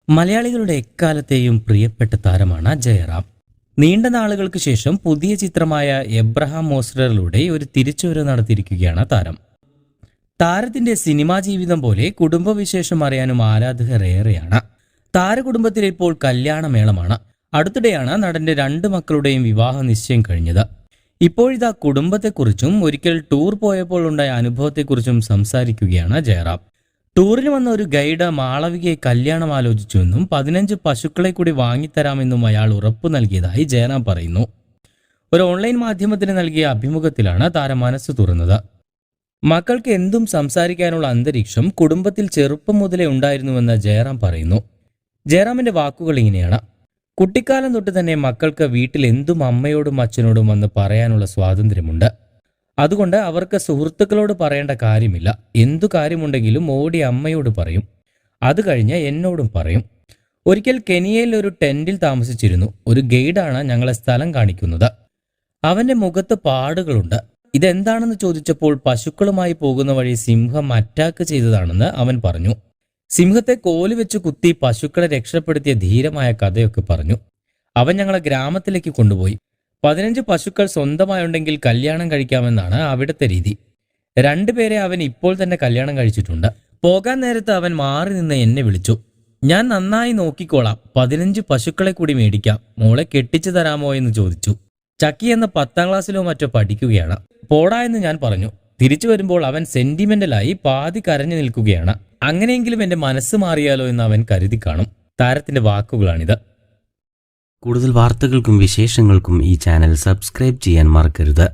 മലയാളികളുടെ എക്കാലത്തെയും പ്രിയപ്പെട്ട താരമാണ് ജയറാം. നീണ്ട നാളുകൾക്ക് ശേഷം പുതിയ ചിത്രമായ എബ്രഹാം മോസ്ലറിലൂടെ ഒരു തിരിച്ചുവരവ് നടത്തിയിരിക്കുകയാണ് താരം. താരത്തിന്റെ സിനിമാ ജീവിതം പോലെ കുടുംബവിശേഷം അറിയാനും ആരാധകർ ഏറെയാണ്. താരകുടുംബത്തിൽ ഇപ്പോൾ കല്യാണമേളമാണ്. അടുത്തിടെയാണ് നടന്റെ 2 മക്കളുടെയും വിവാഹ നിശ്ചയം കഴിഞ്ഞത്. ഇപ്പോഴിതാ കുടുംബത്തെക്കുറിച്ചും ഒരിക്കൽ ടൂർ പോയപ്പോൾ ഉണ്ടായ അനുഭവത്തെക്കുറിച്ചും സംസാരിക്കുകയാണ് ജയറാം. ടൂറിന് വന്ന ഒരു ഗൈഡ് മാളവികയെ കല്യാണം ആലോചിച്ചുവെന്നും 15 പശുക്കളെ കൂടി വാങ്ങിത്തരാമെന്നും അയാൾ ഉറപ്പു നൽകിയതായി ജയറാം പറയുന്നു. ഒരു ഓൺലൈൻ മാധ്യമത്തിന് നൽകിയ അഭിമുഖത്തിലാണ് താരം മനസ്സ് തുറന്നത്. മക്കൾക്ക് എന്തും സംസാരിക്കാനുള്ള അന്തരീക്ഷം കുടുംബത്തിൽ ചെറുപ്പം മുതലേ ഉണ്ടായിരുന്നുവെന്ന് ജയറാം പറയുന്നു. ജയറാമിന്റെ വാക്കുകൾ ഇങ്ങനെയാണ്: കുട്ടിക്കാലം തൊട്ട് തന്നെ മക്കൾക്ക് വീട്ടിൽ എന്തും അമ്മയോടും അച്ഛനോടും വന്ന് പറയാനുള്ള സ്വാതന്ത്ര്യമുണ്ട്. അതുകൊണ്ട് അവർക്ക് സുഹൃത്തുക്കളോട് പറയേണ്ട കാര്യമില്ല. എന്തു കാര്യമുണ്ടെങ്കിലും ഓടി അമ്മയോട് പറയും. അത് കഴിഞ്ഞ് എന്നോടും പറയും. ഒരിക്കൽ കെനിയയിൽ ഒരു ടെന്റിൽ താമസിച്ചിരുന്നു. ഒരു ഗൈഡാണ് ഞങ്ങളെ സ്ഥലം കാണിക്കുന്നത്. അവന്റെ മുഖത്ത് പാടുകളുണ്ട്. ഇതെന്താണെന്ന് ചോദിച്ചപ്പോൾ പശുക്കളുമായി പോകുന്ന വഴി സിംഹം അറ്റാക്ക് ചെയ്തതാണെന്ന് അവൻ പറഞ്ഞു. സിംഹത്തെ കോല് വെച്ച് കുത്തി പശുക്കളെ രക്ഷപ്പെടുത്തിയ ധീരമായ കഥയൊക്കെ പറഞ്ഞു. അവൻ ഞങ്ങളെ ഗ്രാമത്തിലേക്ക് കൊണ്ടുപോയി. 15 പശുക്കൾ സ്വന്തമായുണ്ടെങ്കിൽ കല്യാണം കഴിക്കാമെന്നാണ് അവിടുത്തെ രീതി. 2 പേരെ അവൻ ഇപ്പോൾ തന്നെ കല്യാണം കഴിച്ചിട്ടുണ്ട്. പോകാൻ നേരത്ത് അവൻ മാറി നിന്ന് എന്നെ വിളിച്ചു. ഞാൻ നന്നായി നോക്കിക്കോളാം, 15 പശുക്കളെ കൂടി മേടിക്കാം, മോളെ കെട്ടിച്ചു തരാമോ എന്ന് ചോദിച്ചു. ചക്കി എന്ന 10ാം ക്ലാസ്സിലോ മറ്റോ പഠിക്കുകയാണ്. പോടാ എന്ന് ഞാൻ പറഞ്ഞു. തിരിച്ചു വരുമ്പോൾ അവൻ സെന്റിമെന്റലായി പാതി കരഞ്ഞു നിൽക്കുകയാണ്. അങ്ങനെയെങ്കിലും എന്റെ മനസ്സ് മാറിയാലോ എന്ന് അവൻ കരുതി കാണും. താരത്തിന്റെ വാക്കുകളാണിത്. കൂടുതൽ വാർത്തകൾക്കും വിശേഷങ്ങൾക്കും ഈ ചാനൽ സബ്സ്ക്രൈബ് ചെയ്യാൻ മറക്കരുത്.